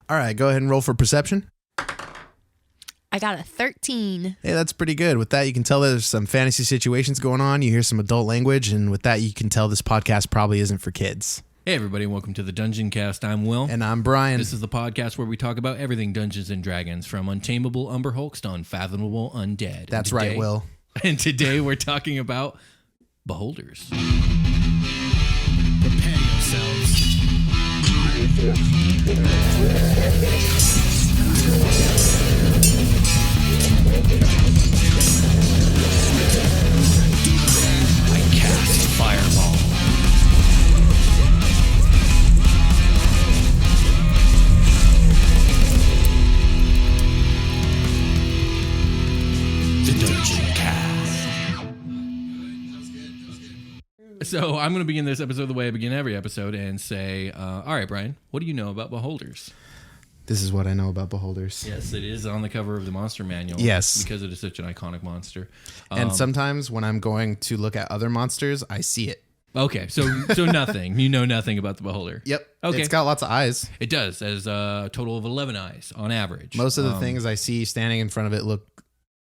All right, go ahead and roll for perception. I got a 13. Hey, that's pretty good. With that, you can tell there's some fantasy situations going on. You hear some adult language, and with that, you can tell this podcast probably isn't for kids. Hey everybody, and welcome to the Dungeoncast. I'm Will. And I'm Brian. This is the podcast where we talk about everything Dungeons and Dragons, from untamable umber hulks to unfathomable undead. That's right, Will. And today we're talking about beholders. Prepare yourselves. I cast Fireball. The Dungeoncast. So I'm going to begin this episode the way I begin every episode and say, all right, Brian, what do you know about beholders? This is what I know about beholders. Yes, it is on the cover of the monster manual. Yes. Because it is such an iconic monster. And sometimes when I'm going to look at other monsters, I see it. Okay, so nothing. You know nothing about the beholder. Yep. Okay. It's got lots of eyes. It does, as a total of 11 eyes on average. Most of the things I see standing in front of it look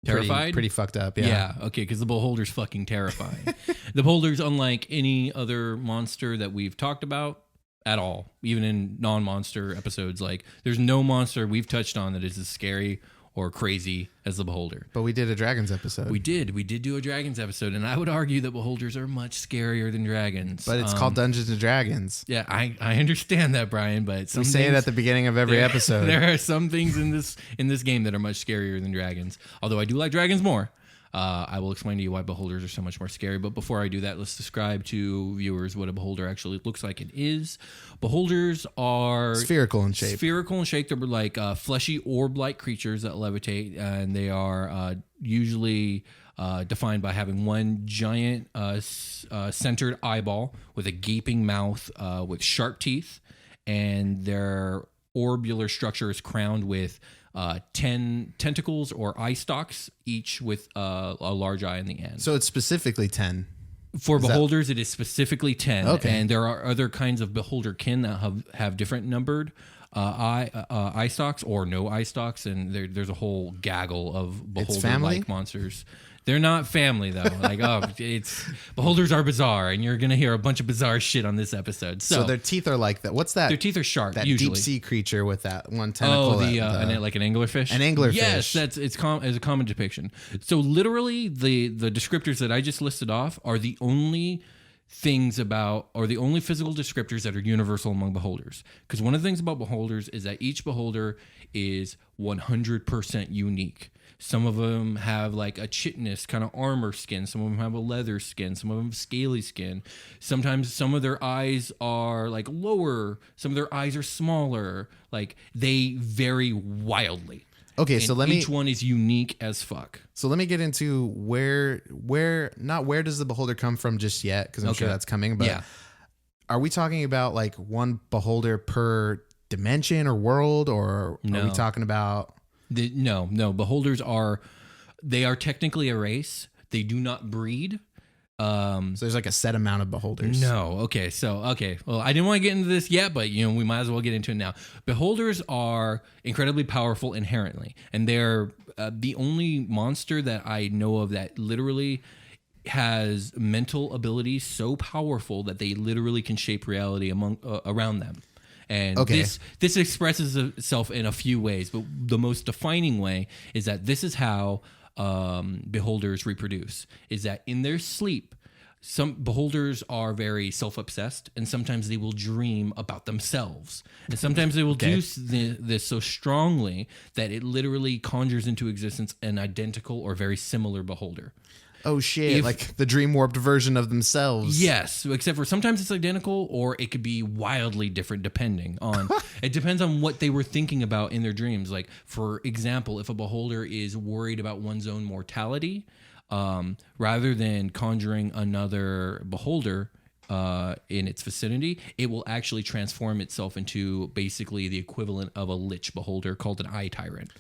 terrified? Pretty fucked up, yeah. Yeah, okay, because the beholder's fucking terrifying. The beholder's unlike any other monster that we've talked about at all, even in non-monster episodes. Like, there's no monster we've touched on that is as scary or crazy as the beholder. But we did a dragons episode. We did do a dragons episode, and I would argue that beholders are much scarier than dragons. But it's called Dungeons and Dragons. Yeah, I understand that, Brian, but We say it at the beginning of every episode. There are some things in this game that are much scarier than dragons. Although I do like dragons more. I will explain to you why beholders are so much more scary. But before I do that, let's describe to viewers what a beholder actually looks like and is. Beholders are spherical in shape. They're like fleshy orb-like creatures that levitate, and they are usually defined by having one giant centered eyeball with a gaping mouth with sharp teeth, and their orbular structure is crowned with 10 tentacles or eye stalks, each with a large eye in the end. So it's specifically 10. For beholders, it is specifically 10. Okay. And there are other kinds of beholder kin that have different numbered eye stalks or no eye stalks, and there's a whole gaggle of beholder-like monsters. They're not family though. It's beholders are bizarre, and you're gonna hear a bunch of bizarre shit on this episode. So their teeth are like that. What's that? Their teeth are sharp. That usually. deep sea creature with that one tentacle. Like an anglerfish. An anglerfish. Yes, it's a common depiction. So literally, the descriptors that I just listed off are the only things about, or the only physical descriptors that are universal among beholders. Because one of the things about beholders is that each beholder is 100% unique. Some of them have like a chitinous kind of armor skin. Some of them have a leather skin. Some of them have scaly skin. Sometimes some of their eyes are like lower. Some of their eyes are smaller. Like, they vary wildly. Okay, and so each one is unique as fuck. So let me get into where does the beholder come from just yet, because I'm sure that's coming. But yeah. Are we talking about like one beholder per dimension or world, or are we talking about? No. Beholders are technically a race. They do not breed. So there's like a set amount of beholders. No. Okay. Well, I didn't want to get into this yet, but we might as well get into it now. Beholders are incredibly powerful inherently, and they're the only monster that I know of that literally has mental abilities so powerful that they literally can shape reality around them. And this expresses itself in a few ways, but the most defining way is that this is how beholders reproduce, is that in their sleep, some beholders are very self-obsessed, and sometimes they will dream about themselves. And sometimes they will do this so strongly that it literally conjures into existence an identical or very similar beholder. Oh shit, like the dream warped version of themselves. Yes, except for sometimes it's identical, or it could be wildly different depending on it depends on what they were thinking about in their dreams. Like, for example, if a beholder is worried about one's own mortality, rather than conjuring another beholder in its vicinity, it will actually transform itself into basically the equivalent of a lich beholder called an eye tyrant.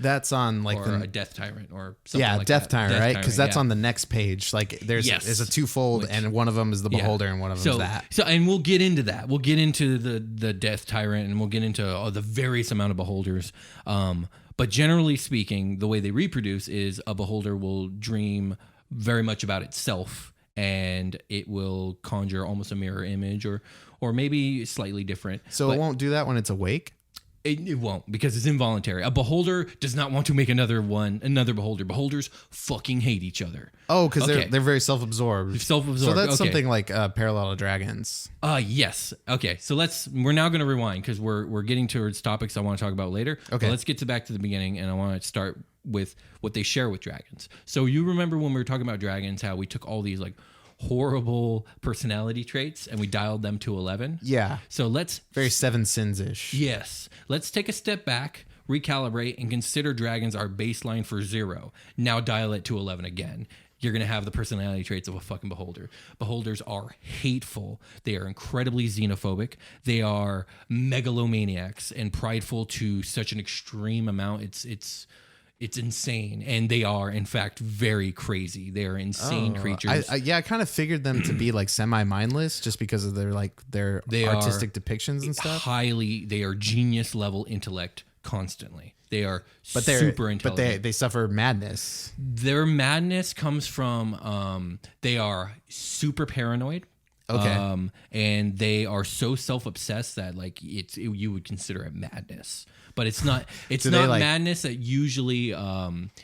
That's on like or a death tyrant or something like death that. tyrant, right? Because that's yeah. on the next page. Like there's a twofold, and one of them is the beholder, and one of them is that. So, and we'll get into that. We'll get into the death tyrant, and we'll get into the various amount of beholders. But generally speaking, the way they reproduce is a beholder will dream very much about itself, and it will conjure almost a mirror image, or maybe slightly different. So it won't do that when it's awake? It won't, because it's involuntary. A beholder does not want to make another beholder. Beholders fucking hate each other. Oh, because they're very self-absorbed. Self-absorbed. So that's something like parallel to dragons. Yes. Okay. So we're now going to rewind, because we're getting towards topics I want to talk about later. Okay. But let's get back to the beginning, and I want to start with what they share with dragons. So you remember when we were talking about dragons, how we took all these like horrible personality traits and we dialed them to 11? Yeah. So let's very Seven Sins-ish. Yes. Let's take a step back, recalibrate, and consider dragons our baseline for 0. Now dial it to 11 again. You're going to have the personality traits of a fucking beholder. Beholders are hateful. They are incredibly xenophobic. They are megalomaniacs and prideful to such an extreme amount. It's insane, and they are, in fact, very crazy. They are insane creatures. I kind of figured them to be like semi-mindless, just because of their artistic depictions and stuff. They are genius level intellect constantly. They are super intelligent. But they suffer madness. Their madness comes from they are super paranoid. Okay. And they are so self-obsessed that like you would consider it madness. But it's not madness that usually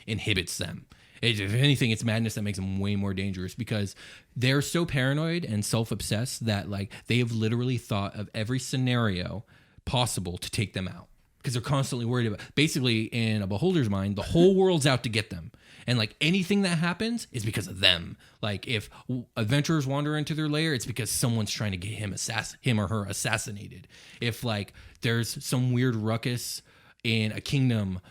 inhibits them. If anything, it's madness that makes them way more dangerous, because they're so paranoid and self-obsessed that like they have literally thought of every scenario possible to take them out, because they're constantly worried about. Basically, in a beholder's mind, the whole world's out to get them. And like anything that happens is because of them. Like if adventurers wander into their lair, it's because someone's trying to get him or her assassinated. If like there's some weird ruckus in a kingdom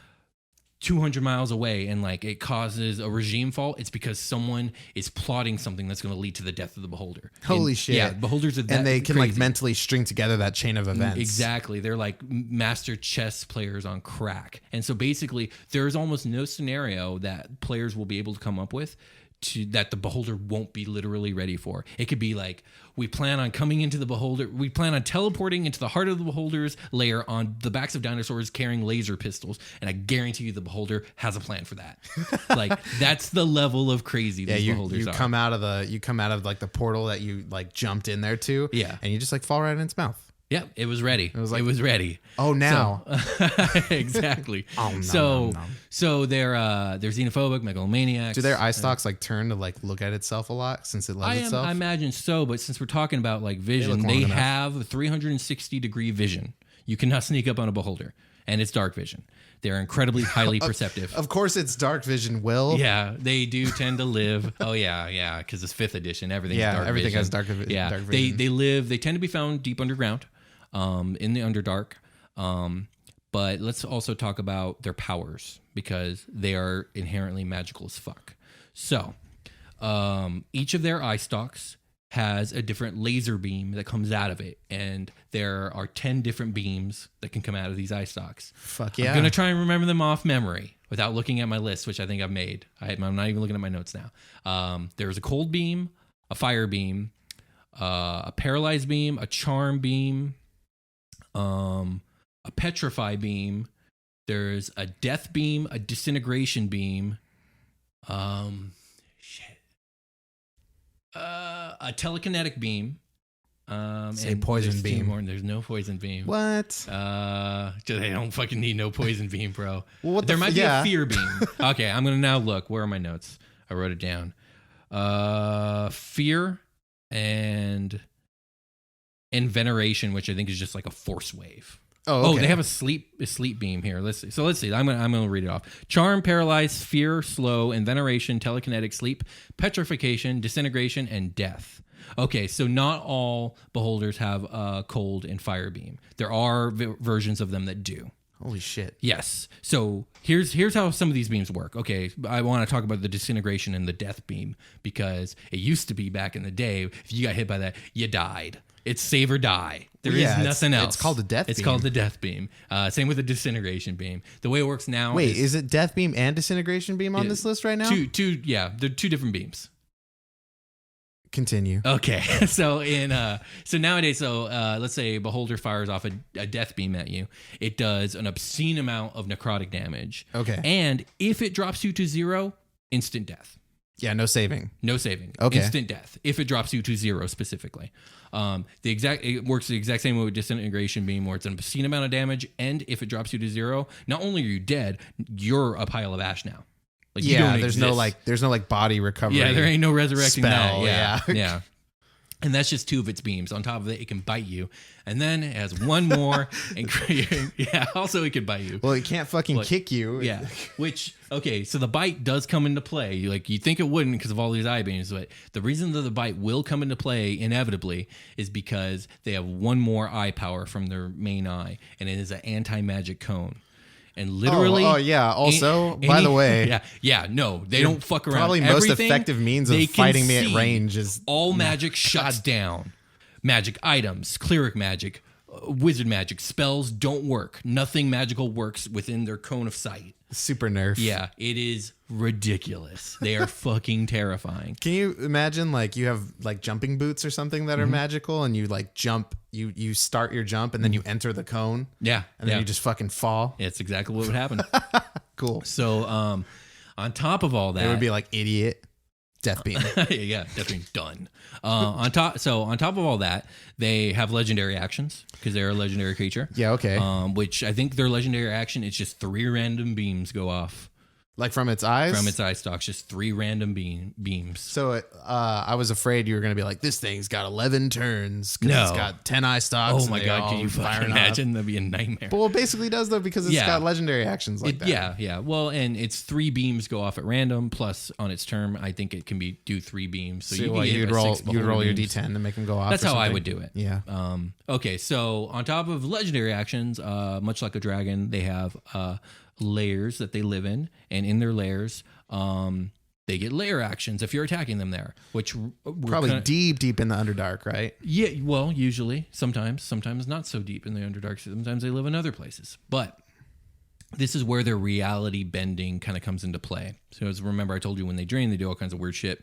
200 miles away and like it causes a regime fall, it's because someone is plotting something that's going to lead to the death of the beholder. Holy shit. Yeah, beholders are that and they can crazy. like mentally string together that chain of events. Exactly. They're like master chess players on crack. And so basically there's almost no scenario that players will be able to come up with that the beholder won't be literally ready for. It could be like, we plan on teleporting into the heart of the beholder's lair on the backs of dinosaurs carrying laser pistols, and I guarantee you the beholder has a plan for that. Like that's the level of crazy these beholders are. You come out of like the portal that you like jumped in there to, and you just like fall right in its mouth. Yeah, it was ready. It was ready. Oh, now. So, exactly. So they're xenophobic, megalomaniacs. Do their eye stalks like turn to like look at itself a lot since it loves itself? I imagine so, but since we're talking about like vision, they have a 360-degree vision. You cannot sneak up on a beholder, and it's dark vision. They're incredibly highly perceptive. Of course, it's dark vision, Will. Yeah, they do tend to live. Oh yeah, because it's 5th edition. Everything's dark vision. Everything has dark vision. Yeah, dark vision. They tend to be found deep underground. In the Underdark. But let's also talk about their powers, because they are inherently magical as fuck. So, each of their eye stalks has a different laser beam that comes out of it, and there are 10 different beams that can come out of these eye stalks. Fuck yeah. I'm going to try and remember them off memory without looking at my list, which I think I've made. I'm not even looking at my notes now. There's a cold beam, a fire beam, a paralyzed beam, a charm beam, a petrify beam. There's a death beam, a disintegration beam, a telekinetic beam. Say poison beam. There's no poison beam. What? They don't fucking need no poison beam, bro. Well, there might be a fear beam. Okay, I'm gonna now look. Where are my notes? I wrote it down. Fear and veneration, which I think is just like a force wave. Oh, okay. They have a sleep beam here. Let's see. I'm gonna read it off. Charm, paralyze, fear, slow, and veneration, telekinetic, sleep, petrification, disintegration, and death. Okay, so not all beholders have a cold and fire beam. There are versions of them that do. Holy shit. Yes. So here's how some of these beams work. Okay, I want to talk about the disintegration and the death beam, because it used to be back in the day, if you got hit by that, you died. It's save or die. There is nothing else. It's called a death beam. It's called the death beam. Same with the disintegration beam. The way it works now. Wait, is it death beam and disintegration beam on this list right now? They're two different beams. Continue. Okay, so nowadays, let's say a beholder fires off a death beam at you. It does an obscene amount of necrotic damage. Okay, and if it drops you to 0, instant death. Yeah, no saving. No saving. Okay. Instant death. If it drops you to 0 specifically. It works the exact same way with disintegration beam, where it's an obscene amount of damage, and if it drops you to 0, not only are you dead, you're a pile of ash now. Like, there's no body recovery. Yeah, there ain't no resurrecting spell, that. Yeah. And that's just 2 of its beams. On top of it, it can bite you. And then it has one more. Also it can bite you. Well, it can't fucking kick you. Yeah. So the bite does come into play. You think it wouldn't because of all these eye beams, but the reason that the bite will come into play inevitably is because they have one more eye power from their main eye, and it is an anti-magic cone. And literally, Also, by the way, no, they don't fuck around. Probably most effective means of fighting me at range is all magic shuts down. Magic items, cleric magic, wizard magic, spells don't work. Nothing magical works within their cone of sight. Super nerf. Yeah, it is ridiculous. They are fucking terrifying. Can you imagine you have jumping boots or something that are magical, and you jump, you start your jump and then you enter the cone. Yeah. And then you just fucking fall. Yeah, it's exactly what would happen. Cool. So on top of all that, it would be idiot. Death beam. Death beam done. On top of all that, they have legendary actions because they're a legendary creature. Yeah, okay. Which I think their legendary action is just 3 random beams go off. From its eyes? From its eye stalks, just 3 random beams. So I was afraid you were going to be this thing's got 11 turns because it's got 10 eye stalks. Oh my God, can you fucking imagine? That'd be a nightmare. Well, it basically does, though, because it's got legendary actions that. Yeah. Well, and it's 3 beams go off at random, plus on its turn, I think it can do 3 beams. So you'd roll your D10 to make them go off. That's how I would do it. Yeah. Okay, so on top of legendary actions, much like a dragon, they have lairs that they live in, and in their lairs they get lair actions if you're attacking them there, which probably deep in the Underdark, right? Yeah, well, usually, sometimes not so deep in the Underdark. Sometimes they live in other places, but this is where their reality bending kind of comes into play. So remember I told you when they drain, they do all kinds of weird shit.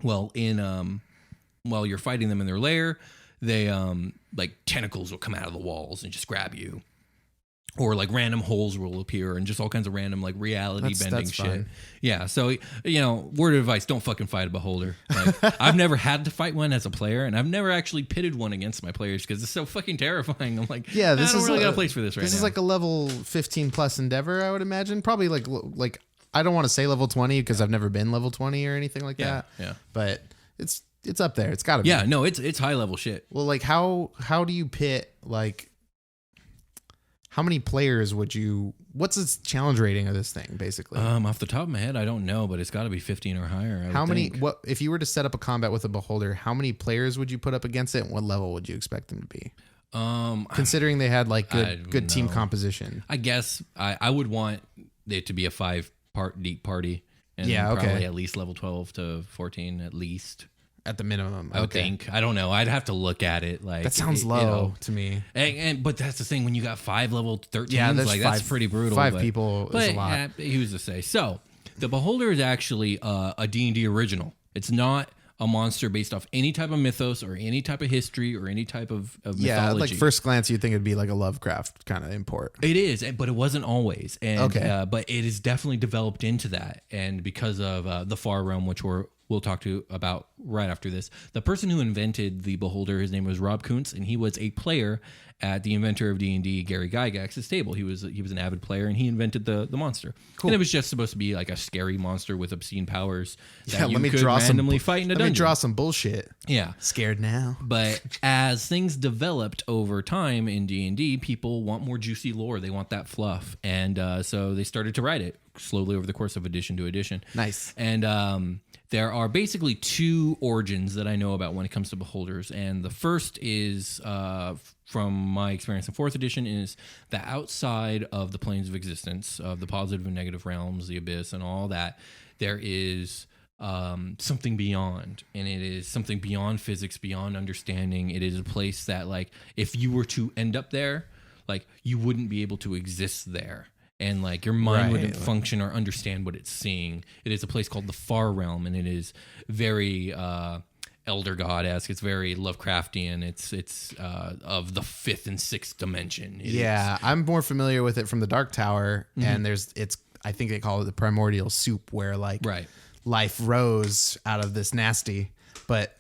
Well, while you're fighting them in their lair, they tentacles will come out of the walls and just grab you. Or random holes will appear and just all kinds of random reality bending shit. Fun. Yeah. So, word of advice, don't fucking fight a beholder. I've never had to fight one as a player, and I've never actually pitted one against my players because it's so fucking terrifying. I'm like, I don't really got a place for this right now. This is a level 15 plus endeavor, I would imagine. Probably I don't want to say level 20 because I've never been level 20 or anything like that. Yeah. But it's up there. It's got to be. Yeah, no, it's high level shit. Well, how do you pit how many players what's its challenge rating of this thing, basically? Off the top of my head, I don't know, but it's got to be 15 or higher. If you were to set up a combat with a beholder, how many players would you put up against it, and what level would you expect them to be? Considering they had good team composition. I guess I would want it to be a 5-part deep party. And probably at least level 12 to 14 at least. At the minimum, I would think. I don't know. I'd have to look at it. That sounds low to me. But that's the thing when you got 5 level 13s. That's pretty brutal. 5 people is a lot. Who's to say? So the Beholder is actually a D&D original. It's not a monster based off any type of mythos or any type of history or any type of mythology. First glance, you'd think it'd be a Lovecraft kind of import. It is, but it wasn't always. And, but it is definitely developed into that. And because of the Far Realm, which we'll talk about right after this. The person who invented the Beholder, his name was Rob Kuntz, and he was a player at the inventor of D&D, Gary Gygax's table. He was an avid player, and he invented the monster. Cool. And it was just supposed to be a scary monster with obscene powers that you could randomly fight in a dungeon. Let me draw some bullshit. Yeah. Scared now. But as things developed over time in D&D, people want more juicy lore. They want that fluff. And so they started to write it slowly over the course of edition to edition. Nice. And there are basically 2 origins that I know about when it comes to beholders. And the first is, from my experience in 4th edition, is that outside of the planes of existence, of the positive and negative realms, the abyss, and all that, there is something beyond, and it is something beyond physics, beyond understanding. It is a place that, like, if you were to end up there, like, you wouldn't be able to exist there, and like your mind wouldn't function or understand what it's seeing. It is a place called the Far Realm, and it is very Elder God-esque. It's very Lovecraftian. It's of the 5th and 6th dimension. I'm more familiar with it from the Dark Tower, and I think they call it the primordial soup, where like life rose out of this nasty, but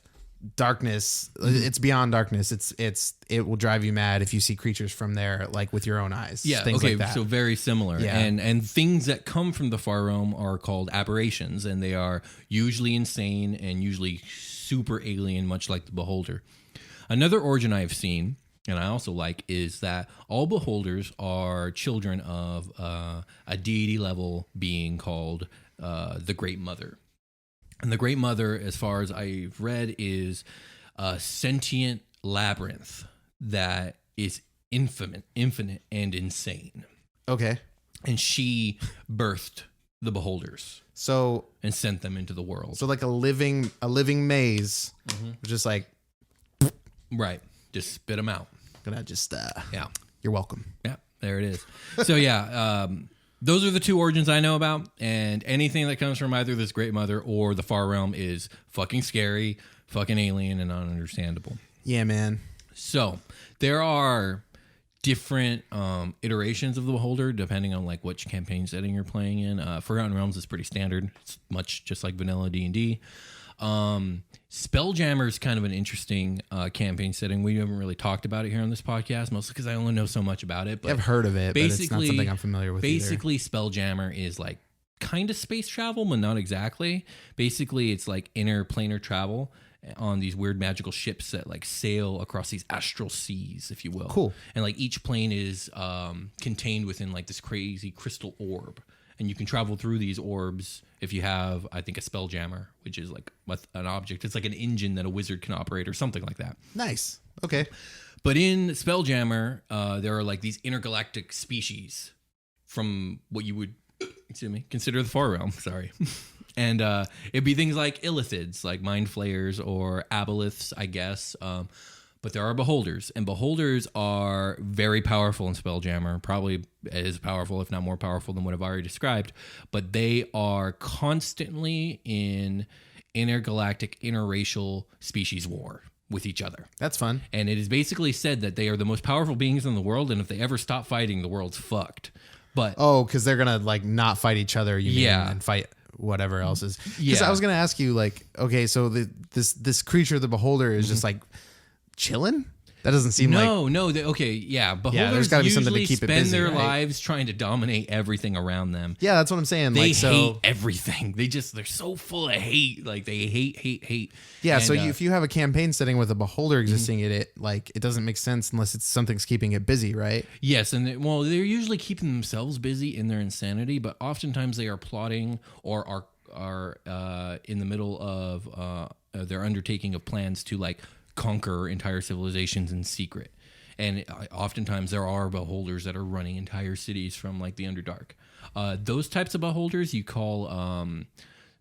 darkness, it's beyond darkness. It will drive you mad if you see creatures from there, like with your own eyes. Yeah. Things like that. So very similar. Yeah. And things that come from the Far Realm are called aberrations, and they are usually insane and usually super alien, much like the Beholder. Another origin I've seen, and I also like, is that all beholders are children of a deity level being called the Great Mother. And the Great Mother, as far as I've read, is a sentient labyrinth that is infinite and insane. Okay. And she birthed the beholders. So and sent them into the world. So like a living maze, just like just spit them out. Gonna just yeah. You're welcome. Yeah, there it is. So yeah, those are the 2 origins I know about, and anything that comes from either this Great Mother or the Far Realm is fucking scary, fucking alien, and ununderstandable. Yeah, man. So there are different iterations of the Beholder depending on like which campaign setting you're playing in. Forgotten Realms is pretty standard. It's much just like vanilla D&D. Spelljammer is kind of an interesting campaign setting. We haven't really talked about it here on this podcast, mostly because I only know so much about it. But I've heard of it, but it's not something I'm familiar with. Basically, Spelljammer is like kind of space travel, but not exactly. Basically, it's like interplanar travel on these weird magical ships that like sail across these astral seas, if you will. Cool. And like each plane is contained within like this crazy crystal orb, and you can travel through these orbs if you have, I think, a Spelljammer, which is like an object. It's like an engine that a wizard can operate or something like that. Nice. Okay. But in Spelljammer, there are like these intergalactic species from what you would, consider the Far Realm. Sorry. And it'd be things like illithids, like mind flayers, or aboliths, I guess. But there are beholders, and beholders are very powerful in Spelljammer, probably as powerful, if not more powerful than what I've already described. But they are constantly in intergalactic, interracial species war with each other. That's fun. And it is basically said that they are the most powerful beings in the world, and if they ever stop fighting, the world's fucked. But because they're gonna like not fight each other, and fight whatever else is. Because I was gonna ask you, like, okay, so this creature, the Beholder, is just like chilling. That doesn't seem Beholders there's gotta be something to keep it busy, spend their right? lives trying to dominate everything around them. Yeah, that's what I'm saying. They hate everything. They're so full of hate. Like they hate. Yeah, and so if you have a campaign setting with a Beholder existing in it, like it doesn't make sense unless it's something's keeping it busy, right? Yes, and they're usually keeping themselves busy in their insanity, but oftentimes they are plotting or are in the middle of their undertaking of plans to like conquer entire civilizations in secret. And oftentimes there are beholders that are running entire cities from like the Underdark. Those types of beholders you call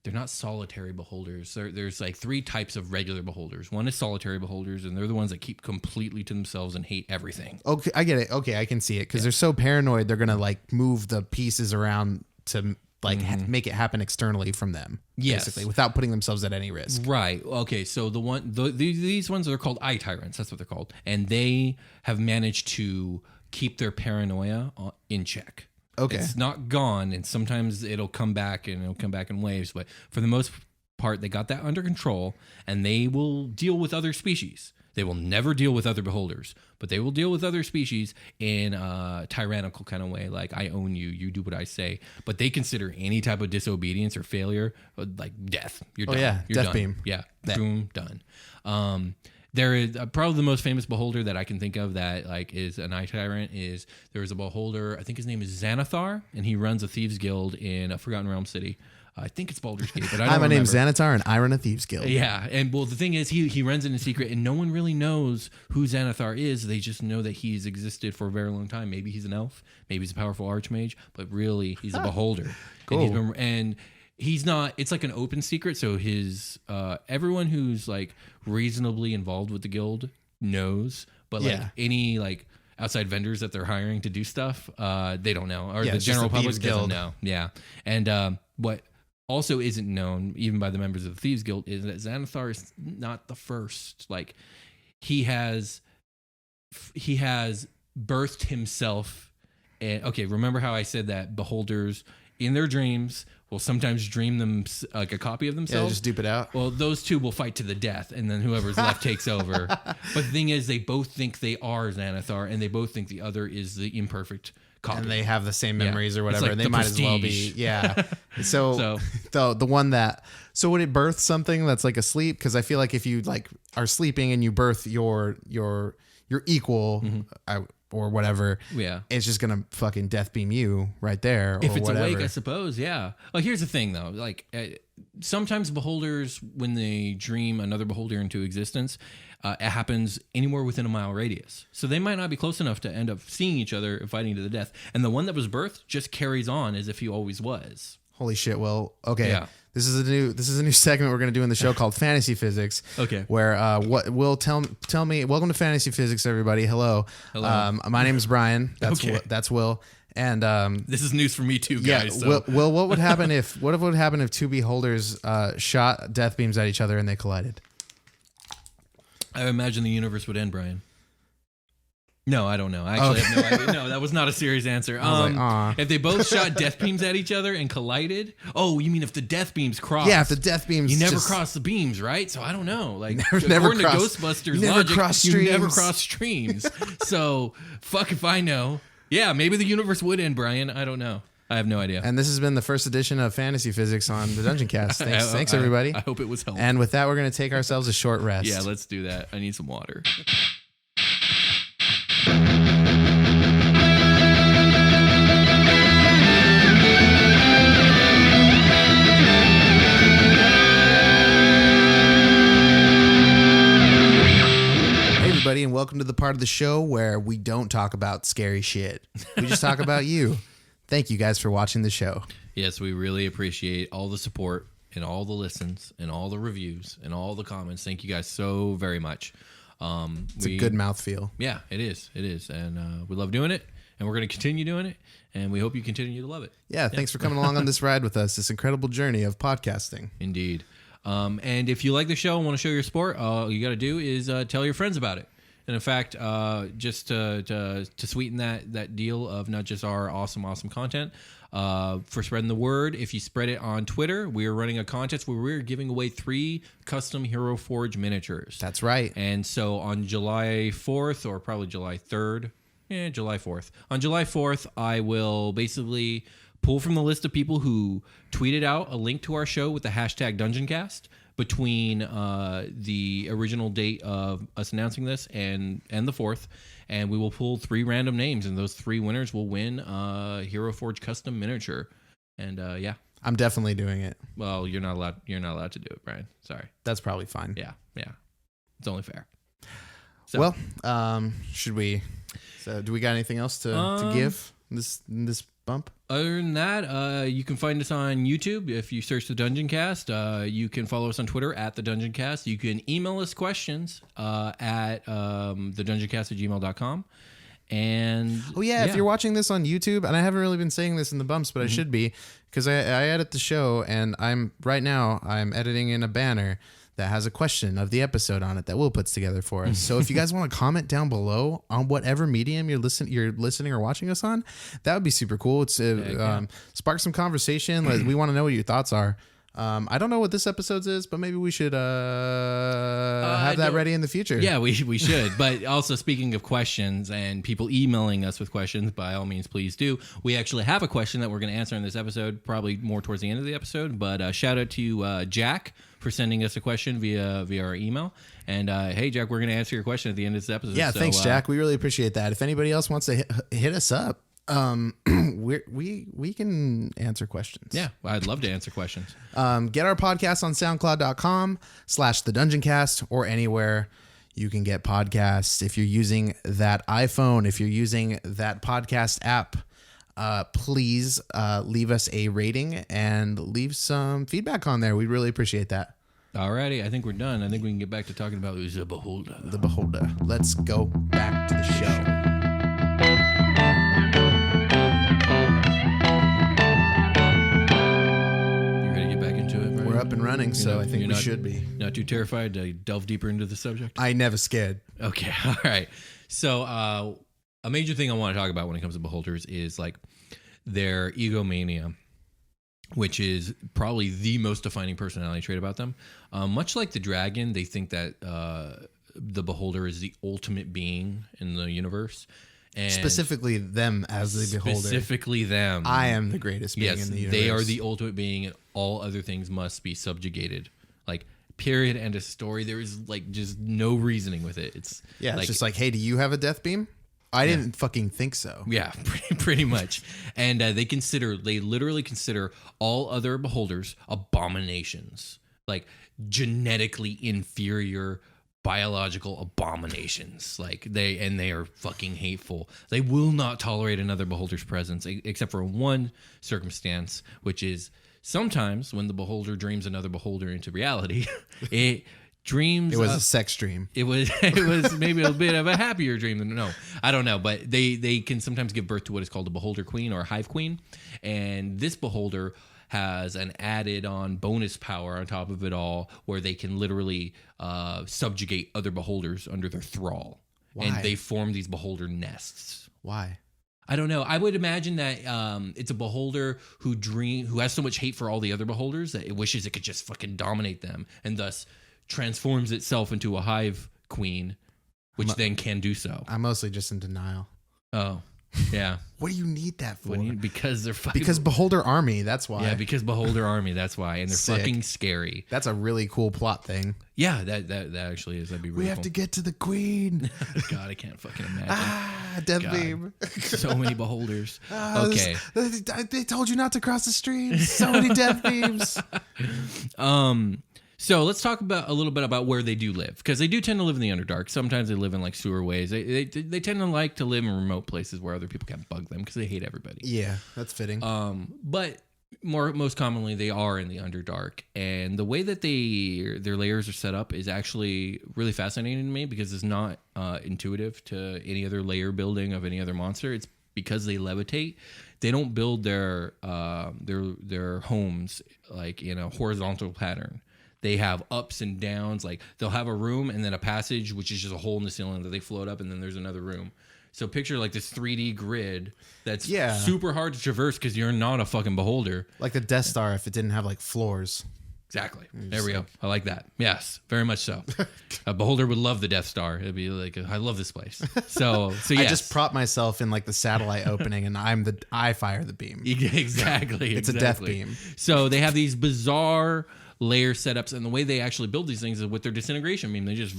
they're not solitary beholders. There's like 3 types of regular beholders. One is solitary beholders, and they're the ones that keep completely to themselves and hate everything. Okay, I get it. Okay, I can see it because they're so paranoid. They're gonna like move the pieces around to like make it happen externally from them, basically, without putting themselves at any risk. Right. Okay. So these ones are called tyrants. That's what they're called, and they have managed to keep their paranoia in check. Okay. It's not gone, and sometimes it'll come back, and it'll come back in waves. But for the most part, they got that under control, and they will deal with other species. They will never deal with other beholders, but they will deal with other species in a tyrannical kind of way, like I own you, you do what I say. But they consider any type of disobedience or failure like death. You're done. Yeah, You're death done. beam. Yeah, boom, done. There is probably the most famous beholder that I can think of that like is an tyrant. Is there is a beholder? I think his name is Xanathar, and he runs a thieves guild in a Forgotten Realm city. I think it's Baldur's Gate, but I don't remember. My name's Xanathar, and I run a thieves guild. Yeah, and well, the thing is, he runs it in secret, and no one really knows who Xanathar is. They just know that he's existed for a very long time. Maybe he's an elf, maybe he's a powerful archmage, but really, he's a beholder. Cool. And he's not. It's like an open secret. So his everyone who's like reasonably involved with the guild knows, but like any like outside vendors that they're hiring to do stuff, they don't know, or the general public doesn't know. Yeah, and what also isn't known even by the members of the Thieves Guild is that Xanathar is not the first. Like he has birthed himself. And okay, remember how I said that beholders in their dreams will sometimes dream them like a copy of themselves. Yeah, just dupe it out. Well, those two will fight to the death, and then whoever's left takes over. But the thing is, they both think they are Xanathar, and they both think the other is the imperfect copy. And they have the same memories or whatever, like and they the might as well Prestige. be. Yeah. So the one that would it birth something that's like asleep? Because I feel like if you like are sleeping and you birth your equal. Or whatever, it's just gonna fucking death beam you right there. If it's whatever. awake, I suppose, yeah. Well, here's the thing, though. Like, sometimes beholders, when they dream another beholder into existence, it happens anywhere within a mile radius. So they might not be close enough to end up seeing each other and fighting to the death. And the one that was birthed just carries on as if he always was. Holy shit! Well, okay. Yeah. This is a new segment we're gonna do in the show called Fantasy Physics. Okay. Where what will tell me? Welcome to Fantasy Physics, everybody. Hello. My name is Brian. That's Will. And this is news for me too, guys. Yeah. Will, what would happen if two beholders shot death beams at each other and they collided? I imagine the universe would end, Brian. No, I don't know. I actually have no idea. No, that was not a serious answer. If they both shot death beams at each other and collided. Oh, you mean if the death beams crossed? Yeah, if the death beams. You never cross the beams, right? So I don't know. Like never according to Ghostbusters logic, you never cross streams. So fuck if I know. Yeah, maybe the universe would end, Brian. I don't know. I have no idea. And this has been the first edition of Fantasy Physics on the Dungeoncast. Thanks everybody. I hope it was helpful. And with that, we're going to take ourselves a short rest. Yeah, let's do that. I need some water. Everybody, and welcome to the part of the show where we don't talk about scary shit. We just talk about you. Thank you guys for watching the show. Yes, we really appreciate all the support and all the listens and all the reviews and all the comments. Thank you guys so very much. It's a good mouthfeel. Yeah, it is. It is. And we love doing it, and we're going to continue doing it, and we hope you continue to love it. Yeah, thanks for coming along on this ride with us, this incredible journey of podcasting. Indeed. And if you like the show and want to show your support, all you got to do is tell your friends about it. And in fact, just to sweeten that deal of not just our awesome content, for spreading the word, if you spread it on Twitter, we are running a contest where we're giving away 3 custom Hero Forge miniatures. That's right. And so on July 4th, or probably July 3rd, July 4th. On July 4th, I will basically pull from the list of people who tweeted out a link to our show with the hashtag Dungeoncast between the original date of us announcing this and the 4th, and we will pull 3 random names, and those 3 winners will win Hero Forge custom miniature. And yeah, I'm definitely doing it. Well, you're not allowed to do it, Brian. Sorry. That's probably fine. Yeah, it's only fair. So, well, should we? So, do we got anything else to give this bump? Other than that, you can find us on YouTube if you search the Dungeoncast. You can follow us on Twitter at the Dungeoncast. You can email us questions at thedungeoncast@gmail.com. And if you're watching this on YouTube, and I haven't really been saying this in the bumps, but I should be, because I edit the show, and I'm editing in a banner that has a question of the episode on it that Will puts together for us. So if you guys want to comment down below on whatever medium you're listening or watching us on, that would be super cool. It's spark some conversation. We want to know what your thoughts are. I don't know what this episode's is, but maybe we should have that ready in the future. Yeah, we should. But also, speaking of questions and people emailing us with questions, by all means, please do. We actually have a question that we're going to answer in this episode, probably more towards the end of the episode. But shout out to Jack for sending us a question via our email. And hey, Jack, we're going to answer your question at the end of this episode. Yeah, thanks, Jack. We really appreciate that. If anybody else wants to hit us up, we can answer questions. Yeah, I'd love to answer questions. Get our podcast on soundcloud.com/thedungeoncast or anywhere you can get podcasts. If you're using that iPhone, if you're using that podcast app, please leave us a rating and leave some feedback on there. We'd really appreciate that. Alrighty, I think we're done. I think we can get back to talking about the Beholder. The Beholder. Let's go back to the show. We're up and running, so I think we should be. Not too terrified to delve deeper into the subject? I never scared. Okay, all right. So a major thing I want to talk about when it comes to beholders is like their egomania, which is probably the most defining personality trait about them. Much like the dragon, they think that the beholder is the ultimate being in the universe. And specifically them as the beholder. Specifically them. I am the greatest being in the universe. They are the ultimate being, and all other things must be subjugated. Like, period, end of story. There is like just no reasoning with it. It's it's just like, hey, do you have a death beam? I didn't fucking think so. Yeah, pretty much. And they literally consider all other beholders abominations, like genetically inferior biological abominations. Like they are fucking hateful. They will not tolerate another beholder's presence, except for one circumstance, which is sometimes when the beholder dreams another beholder into reality. It was a sex dream. It was maybe a bit of a happier dream than I don't know, but they can sometimes give birth to what is called a beholder queen or a hive queen, and this beholder has an added on bonus power on top of it all, where they can literally subjugate other beholders under their thrall. Why? And they form these beholder nests. Why? I don't know. I would imagine that it's a beholder who has so much hate for all the other beholders that it wishes it could just fucking dominate them, and thus transforms itself into a hive queen, which then can do so. I'm mostly just in denial. Oh. Yeah. What do you need that for? Because they're fucking... Because Beholder Army, that's why. Yeah, because Beholder Army, that's why. And they're fucking scary. That's a really cool plot thing. Yeah, that actually is. That'd be really cool. We have to get to the queen. God, I can't fucking imagine. Death beam. So many beholders. Okay. They told you not to cross the street. So many death beams. So let's talk about a little bit about where they do live, because they do tend to live in the Underdark. Sometimes they live in like sewer ways. They tend to like to live in remote places where other people can't bug them because they hate everybody. Yeah, that's fitting. But most commonly they are in the Underdark, and the way that their layers are set up is actually really fascinating to me, because it's not intuitive to any other layer building of any other monster. It's because they levitate. They don't build their homes like in a horizontal pattern. They have ups and downs. Like they'll have a room and then a passage, which is just a hole in the ceiling that they float up, and then there's another room. So picture like this 3D grid that's super hard to traverse because you're not a fucking beholder. Like the Death Star if it didn't have like floors. Exactly. There we go. I like that. Yes, very much so. A beholder would love the Death Star. It'd be like, I love this place. So yes. I just prop myself in like the satellite opening, and I fire the beam. Exactly. It's a death beam. So they have these bizarre layer setups, and the way they actually build these things is with their disintegration beam. They just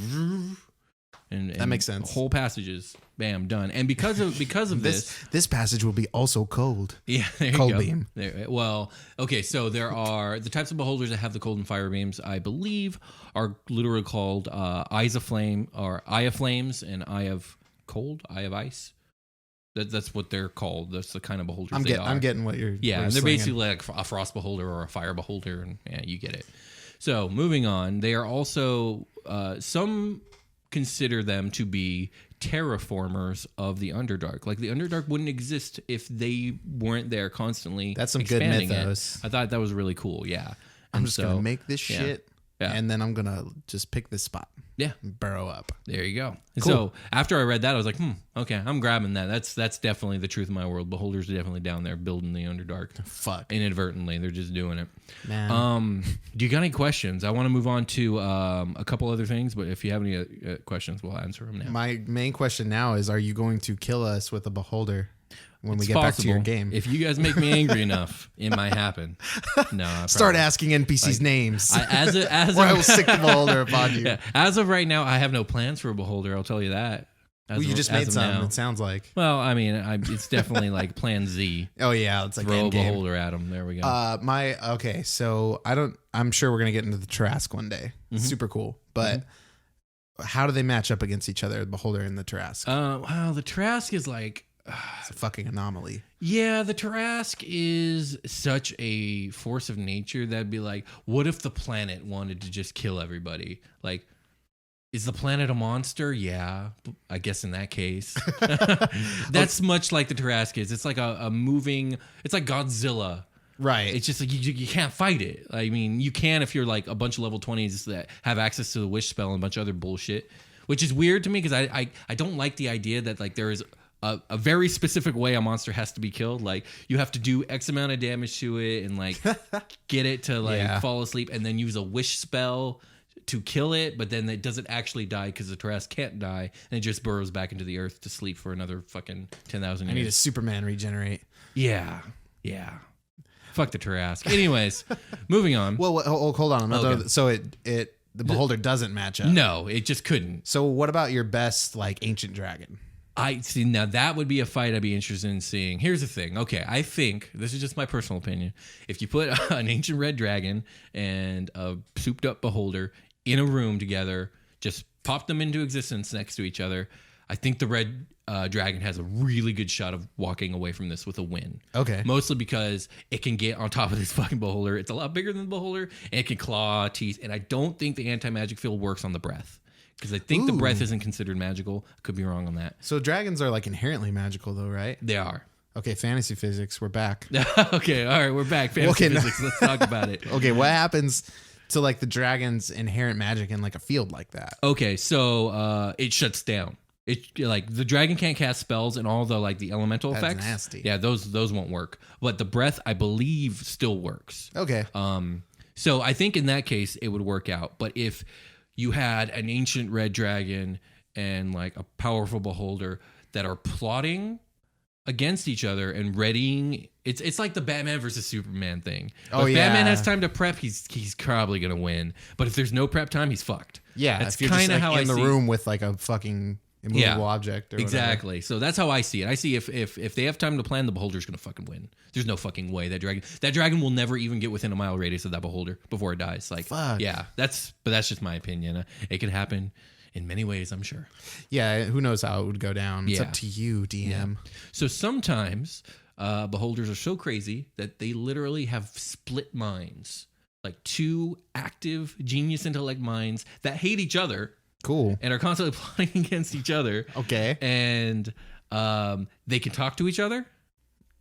and that makes sense. Whole passages, bam, done. And because of this passage will be also cold. Yeah, there cold you go. Beam. Well, okay, so there are the types of beholders that have the cold and fire beams. I believe are literally called Eyes of Flame, or Eye of Flames, and Eye of Cold, Eye of Ice. That's what they're called. That's the kind of beholders they are. I'm getting what you're. Yeah, and they're basically like a frost beholder or a fire beholder, and yeah, you get it. So moving on, they are also some consider them to be terraformers of the Underdark. Like the Underdark wouldn't exist if they weren't there constantly. That's some good mythos. I thought that was really cool. Yeah, I'm just gonna make this shit. Yeah. And then I'm going to just pick this spot. Yeah. Burrow up. There you go. Cool. So after I read that, I was like, okay, I'm grabbing that. That's definitely the truth of my world. Beholders are definitely down there building the Underdark. Fuck. Inadvertently. They're just doing it. Man. Do you got any questions? I want to move on to a couple other things, but if you have any questions, we'll answer them now. My main question now is, are you going to kill us with a beholder? When we get back to your game. If you guys make me angry enough, it might happen. No, start asking NPCs names. Or I will stick the beholder upon you. Yeah, as of right now, I have no plans for a beholder. I'll tell you that. You just made some. Now. It sounds like. Well, I mean, it's definitely like Plan Z. Oh yeah, it's like throw a beholder at him. There we go. So I'm sure we're gonna get into the Tarrasque one day. It's super cool, but. How do they match up against each other, the beholder and the Tarrasque? Well, the Tarrasque is like It's a fucking anomaly. Yeah, the Tarask is such a force of nature that'd be like, what if the planet wanted to just kill everybody? Like, is the planet a monster? Yeah, I guess in that case. That's much like the Tarask is. It's like a moving, it's like Godzilla. Right. It's just like you can't fight it. I mean, you can if you're like a bunch of level 20s that have access to the wish spell and a bunch of other bullshit, which is weird to me because I don't like the idea that like there is a very specific way a monster has to be killed. Like you have to do X amount of damage to it and like get it to like fall asleep and then use a wish spell to kill it, but then it doesn't actually die because the Tarask can't die and it just burrows back into the earth to sleep for another fucking 10,000 years. I need a Superman regenerate. Yeah. Fuck the Tarask. Anyways, moving on. Well, hold on. Okay. So the beholder doesn't match up. No, it just couldn't. So what about your best like ancient dragon? I see. Now that would be a fight I'd be interested in seeing. Here's the thing. Okay, I think this is just my personal opinion. If you put an ancient red dragon and a souped up beholder in a room together, just pop them into existence next to each other, I think the red dragon has a really good shot of walking away from this with a win. Okay. Mostly because it can get on top of this fucking beholder. It's a lot bigger than the beholder, and it can claw teeth. And I don't think the anti-magic field works on the breath. Because I think the breath isn't considered magical. Could be wrong on that. So dragons are like inherently magical though, right? They are. Okay, fantasy physics, we're back. Okay, all right, we're back. Fantasy physics, let's talk about it. Okay, what happens to like the dragon's inherent magic in like a field like that? Okay, so it shuts down. It like the dragon can't cast spells and all the like the elemental That's effects. nasty. Yeah, those won't work. But the breath, I believe, still works. Okay. So I think in that case it would work out. But if you had an ancient red dragon and like a powerful beholder that are plotting against each other and readying, it's like the Batman versus Superman thing. If Batman has time to prep, he's probably gonna win. But if there's no prep time, he's fucked. Yeah, that's if you're just kind of like how I in the see room with like a fucking immovable object. Or exactly. So that's how I see it. I see if they have time to plan, the beholder's gonna fucking win. There's no fucking way that dragon will never even get within a mile radius of that beholder before it dies. Like, yeah, that's just my opinion. It can happen in many ways, I'm sure. Yeah, who knows how it would go down? It's up to you, DM. Yeah. So sometimes beholders are so crazy that they literally have split minds, like two active genius intellect minds that hate each other. Cool. And are constantly plotting against each other. Okay. And they can talk to each other,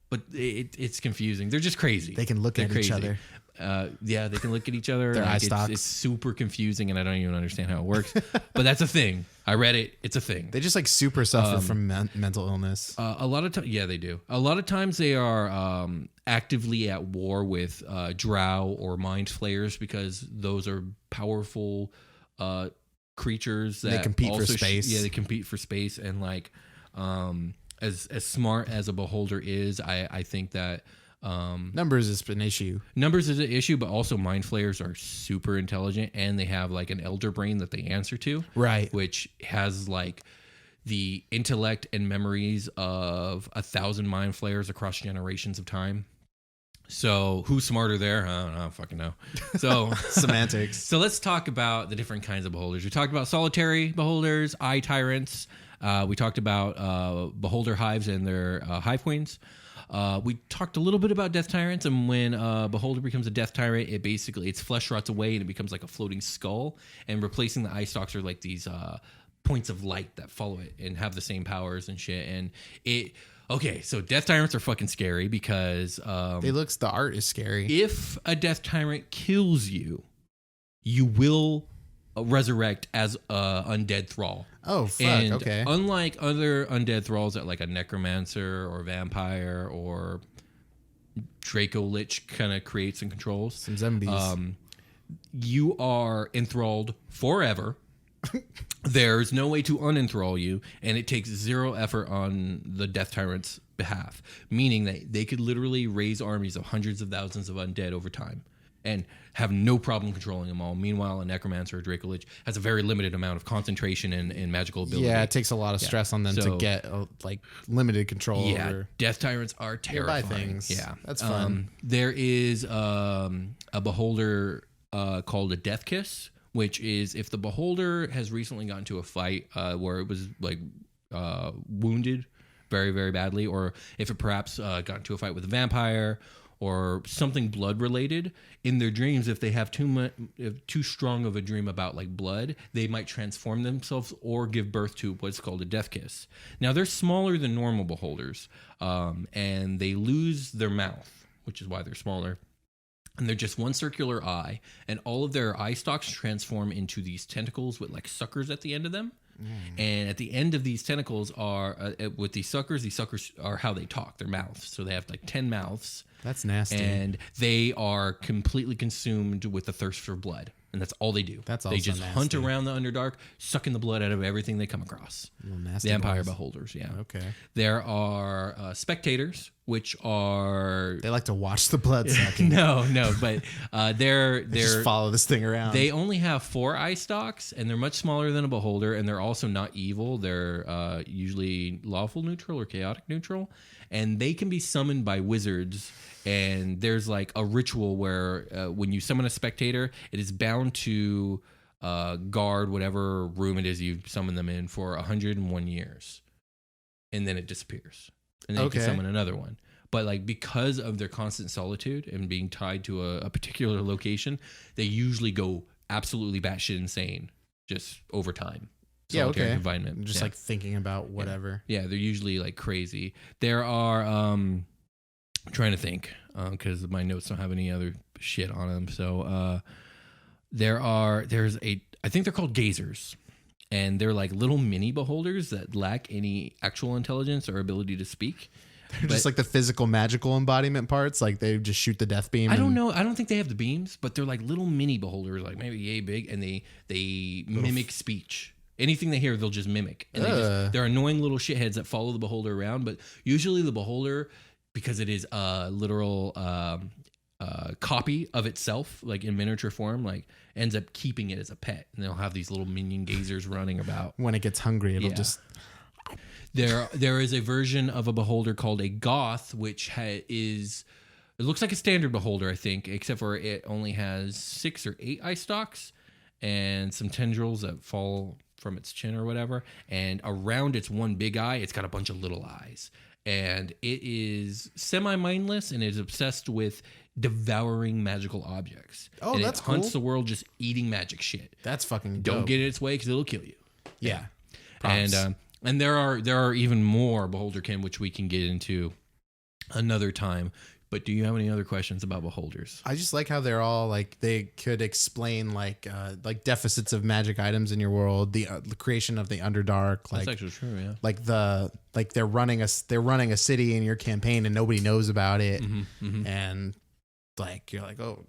but it's confusing. They're just crazy. They can look at each other. Yeah, they can look at each other. Their eye stalks. It's super confusing, and I don't even understand how it works. But that's a thing. I read it. It's a thing. They just like super suffer from mental illness. A lot of times, yeah, they do. A lot of times they are actively at war with drow or mind flayers because those are powerful creatures that they compete also for space. They compete for space, and like as smart as a beholder is, I think that numbers is an issue. Numbers is an issue, but also mind flayers are super intelligent, and they have like an elder brain that they answer to, right? Which has like the intellect and memories of 1,000 mind flayers across generations of time. So who's smarter there? I don't fucking know. So semantics. So let's talk about the different kinds of beholders. We talked about solitary beholders, eye tyrants. We talked about beholder hives and their hive queens. We talked a little bit about death tyrants, and when a beholder becomes a death tyrant, its flesh rots away and it becomes like a floating skull, and replacing the eye stalks are like these points of light that follow it and have the same powers and shit. And okay, so death tyrants are fucking scary because the art is scary. If a death tyrant kills you, you will resurrect as a undead thrall. Oh, fuck, and okay. Unlike other undead thralls that like a necromancer or vampire or Draco Lich kind of creates and controls. Some zombies. You are enthralled forever. There's no way to unenthrall you, and it takes zero effort on the death tyrant's behalf, meaning that they could literally raise armies of hundreds of thousands of undead over time and have no problem controlling them all. Meanwhile, a necromancer or Draco Lich has a very limited amount of concentration and magical ability. Yeah, it takes a lot of stress on them to get like limited control over. Death tyrants are terrifying. Things. Yeah, that's fun. There is a beholder called a Death Kiss, which is if the beholder has recently gotten to a fight where it was like wounded very, very badly, or if it perhaps got into a fight with a vampire or something blood related in their dreams, if they have too strong of a dream about like blood, they might transform themselves or give birth to what's called a death kiss. Now they're smaller than normal beholders, and they lose their mouth, which is why they're smaller. And they're just one circular eye, and all of their eye stalks transform into these tentacles with like suckers at the end of them. And at the end of these tentacles are with these suckers are how they talk, their mouths. So they have like 10 mouths. That's nasty. And they are completely consumed with the thirst for blood. And that's all they do. That's also They just nasty. hunt around the Underdark, sucking the blood out of everything they come across. Nasty Vampire boys. beholders, yeah. Okay. There are spectators, which are... They like to watch the blood sucking. No, but they're just follow this thing around. They only have 4 eye stalks, and they're much smaller than a beholder, and they're also not evil. They're usually lawful neutral or chaotic neutral, and they can be summoned by wizards. And there's like a ritual where when you summon a spectator, it is bound to guard whatever room it is you summon them in for 101 years, and then it disappears, and then you can summon another one. But like because of their constant solitude and being tied to a particular location, they usually go absolutely batshit insane just over time. Solitary confinement. Just like thinking about whatever. Yeah, they're usually like crazy. There are I'm trying to think because my notes don't have any other shit on them. So I think they're called gazers. And they're like little mini beholders that lack any actual intelligence or ability to speak. They're just like the physical magical embodiment parts. Like they just shoot the death beam. I don't know. I don't think they have the beams, but they're like little mini beholders, like maybe yay big, and they mimic speech. Anything they hear, they'll just mimic. And they're annoying little shitheads that follow the beholder around. But usually the beholder, because it is a literal copy of itself, like in miniature form, like ends up keeping it as a pet. And they'll have these little minion gazers running about. When it gets hungry, it'll just... There is a version of a beholder called a goth, which it looks like a standard beholder, I think, except for it only has 6 or 8 eye stalks and some tendrils that fall from its chin or whatever. And around its one big eye, it's got a bunch of little eyes. And it is semi-mindless and is obsessed with devouring magical objects. Oh, and that's it hunts cool. the world just eating magic shit. That's fucking dope. Don't get in its way because it'll kill you. Yeah. And there are even more beholderkin, which we can get into another time. But do you have any other questions about beholders? I just like how they're all like they could explain like deficits of magic items in your world, the creation of the Underdark. Like, that's actually true, yeah. Like they're running a city in your campaign and nobody knows about it, and like you're like, oh,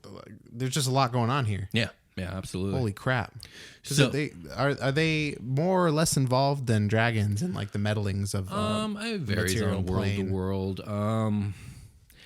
there's just a lot going on here. Yeah, absolutely. Holy crap! So are they more or less involved than dragons and like the meddlings of it varies on world to world.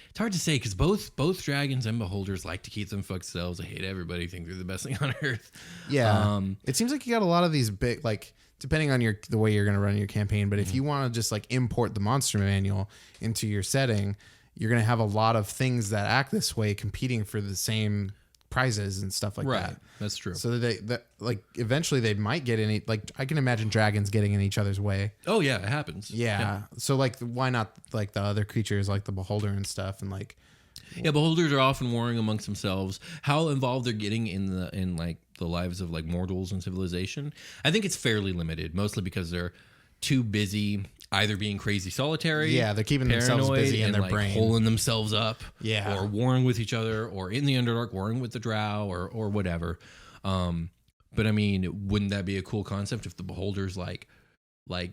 It's hard to say because both dragons and beholders like to keep them for themselves. They hate everybody, think they're the best thing on earth. Yeah, it seems like you got a lot of these big, like depending on the way you're going to run your campaign. But if you want to just like import the monster manual into your setting, you're going to have a lot of things that act this way competing for the same prizes and stuff like that. That's true. So that like eventually they might get in. Like I can imagine dragons getting in each other's way. Oh yeah, it happens. Yeah. So like, why not like the other creatures like the beholder and stuff and like. Yeah, beholders are often warring amongst themselves. How involved they're getting in like the lives of like mortals and civilization, I think it's fairly limited. Mostly because they're too busy either being crazy solitary. Yeah, they're keeping themselves busy in their like brain, holing themselves up. Yeah, or warring with each other, or in the Underdark warring with the Drow, or whatever. But I mean, wouldn't that be a cool concept if the beholders like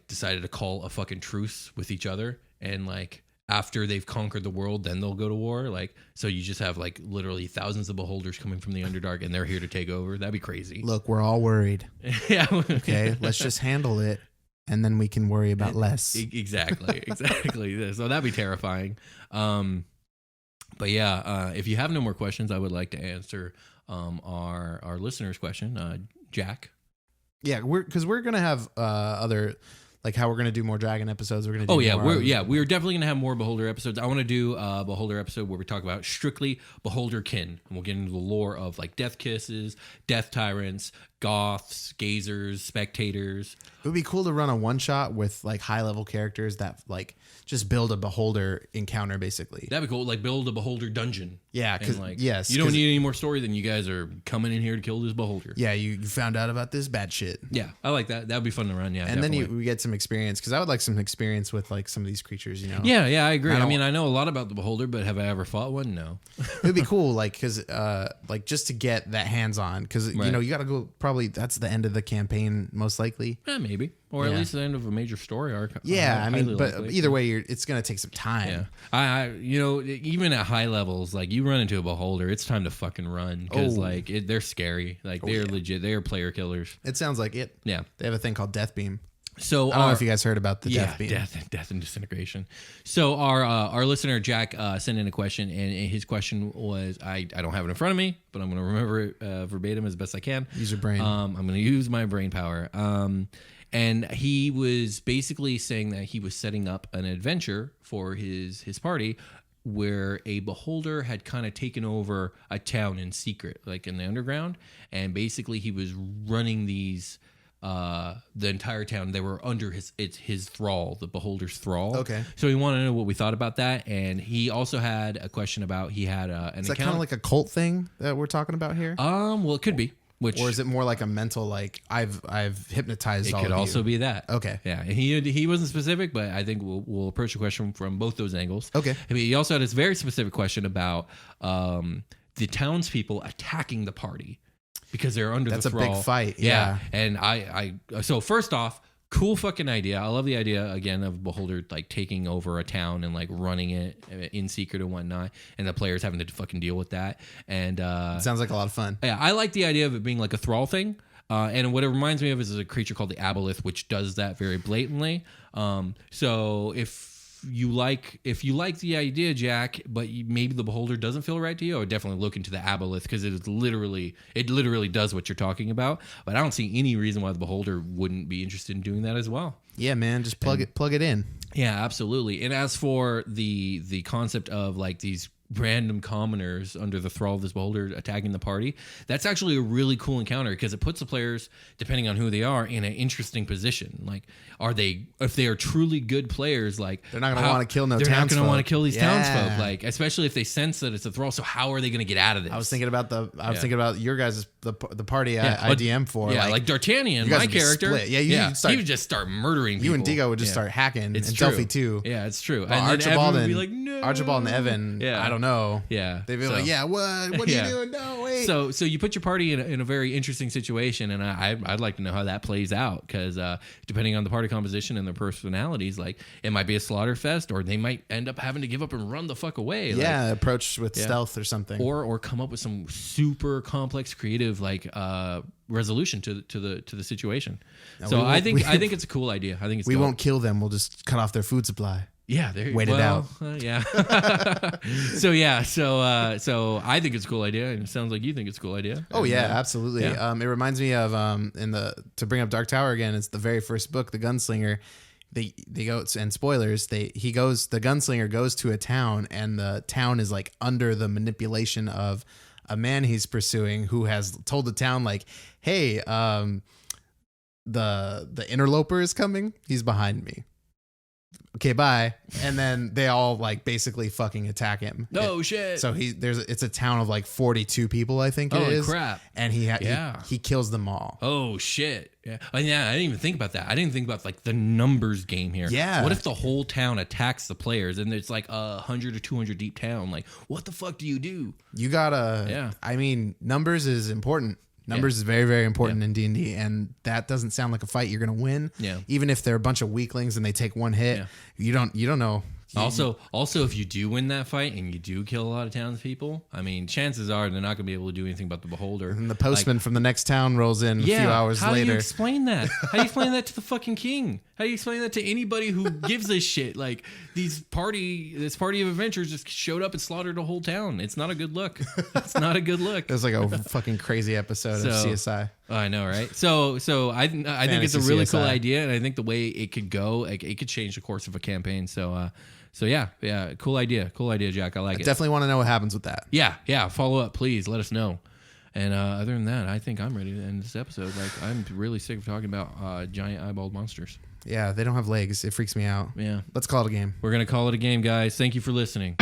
decided to call a fucking truce with each other and like. After they've conquered the world, then they'll go to war. Like, so you just have like literally thousands of beholders coming from the Underdark, and they're here to take over. That'd be crazy. Look, we're all worried. Yeah. Okay, let's just handle it, and then we can worry about less. Exactly. So that'd be terrifying. But yeah, if you have no more questions, I would like to answer our listener's question, Jack. Yeah, we're gonna have other. Like how we're going to do more dragon episodes. We're going to do we're definitely going to have more beholder episodes. I want to do a beholder episode where we talk about strictly beholder kin. And we'll get into the lore of like death kisses, death tyrants, goths, gazers, spectators. It would be cool to run a one shot with like high level characters that like just build a beholder encounter basically. That'd be cool. Like build a beholder dungeon. Yeah, because like, yes, you don't need any more story than you guys are coming in here to kill this beholder. Yeah, you found out about this bad shit. Yeah, I like that. That would be fun to run. Yeah, and definitely. then we get some experience because I would like some experience with like some of these creatures. You know. Yeah, I agree. I mean, I know a lot about the beholder, but have I ever fought one? No. It would be cool, like because like just to get that hands on because you know you got to go. Probably that's the end of the campaign, most likely. Maybe. Or at least the end of a major story arc. Yeah, I mean, but either way, it's going to take some time. Yeah, I you know, even at high levels, like you run into a beholder, it's time to fucking run because they're scary. Like they're legit. They are player killers. It sounds like it. Yeah, they have a thing called Death Beam. So I don't know if you guys heard about the Death Beam. Death and disintegration. So our listener Jack sent in a question, and his question was, I don't have it in front of me, but I'm going to remember it verbatim as best I can. Use your brain. I'm going to use my brain power. And he was basically saying that he was setting up an adventure for his party where a beholder had kind of taken over a town in secret, like in the underground. And basically he was running these, the entire town. They were under his thrall, the beholder's thrall. Okay. So he wanted to know what we thought about that. And he also had a question about, he had an Is that kind of like a cult thing that we're talking about here? Well, it could be. Or is it more like a mental, like I've hypnotized all of you? It could also be that. Okay. Yeah. And he wasn't specific, but I think we'll approach the question from both those angles. Okay. I mean, he also had this very specific question about the townspeople attacking the party because they're under the thrall. That's a big fight. Yeah. And so first off, cool fucking idea. I love the idea again of Beholder like taking over a town and like running it in secret and whatnot, and the players having to fucking deal with that. And it sounds like a lot of fun. Yeah, I like the idea of it being like a thrall thing. And what it reminds me of is a creature called the Aboleth, which does that very blatantly. So if you like the idea, Jack, but maybe the Beholder doesn't feel right to you, I would definitely look into the Aboleth because it literally does what you're talking about. But I don't see any reason why the Beholder wouldn't be interested in doing that as well. Yeah, man, just plug it in. Yeah, absolutely. And as for the concept of like these random commoners under the thrall of this beholder attacking the party, that's actually a really cool encounter because it puts the players, depending on who they are, in an interesting position. Like, if they are truly good players, like they're not going to want to kill townsfolk. They're not going to want to kill these townsfolk, like especially if they sense that it's a thrall. So how are they going to get out of this? I was thinking about your guys, the party I DM for. Yeah, like D'Artagnan, my character. Split. Yeah, he would just start murdering people. You and Digo would just start hacking. It's and true. Delphi too. Yeah, it's true. Well, and Archibald would be like, no. Archibald and Evan. I don't know. Yeah, they'd be like, yeah, what are you doing? No, wait. So you put your party in a very interesting situation, and I'd like to know how that plays out because depending on the party composition and their personalities, like it might be a slaughter fest, or they might end up having to give up and run the fuck away. Yeah, like, approach with stealth or something, or come up with some super complex, creative like resolution to the situation. No, so I think it's a cool idea. I think it's we won't kill them. We'll just cut off their food supply. Yeah, wait it out. Yeah. So I think it's a cool idea, and it sounds like you think it's a cool idea. Oh yeah, absolutely. Yeah. It reminds me of to bring up Dark Tower again. It's the very first book, The Gunslinger. They go, and spoilers. The gunslinger goes to a town, and the town is like under the manipulation of a man he's pursuing who has told the town like, hey, the interloper is coming. He's behind me. Okay, bye. And then they all like basically fucking attack him. No shit. So it's a town of like 42 people, I think it is. Oh crap. And he kills them all. Oh shit. Yeah. I didn't even think about that. I didn't think about like the numbers game here. Yeah. What if the whole town attacks the players and it's like 100 or 200 deep town? Like, what the fuck do you do? You gotta. Yeah. I mean, numbers is important. Numbers is very, very important in D&D, and that doesn't sound like a fight you're going to win. Yeah. Even if they're a bunch of weaklings and they take one hit, you don't know. Also, if you do win that fight and you do kill a lot of townspeople, I mean, chances are they're not going to be able to do anything about the beholder. And the postman from the next town rolls in a few hours later. How do you explain that? How do you explain that to the fucking king? How do you explain that to anybody who gives a shit? Like, this party of adventurers just showed up and slaughtered a whole town. It's not a good look. It's not a good look. It was like a fucking crazy episode of CSI. I know, right? So I think it's a really cool idea, and I think the way it could go, like, it could change the course of a campaign. So yeah, cool idea, Jack. I like it. Definitely want to know what happens with that. Yeah, follow up, please. Let us know. And other than that, I think I'm ready to end this episode. Like, I'm really sick of talking about giant eyeballed monsters. Yeah, they don't have legs. It freaks me out. Yeah. Let's call it a game. We're going to call it a game, guys. Thank you for listening.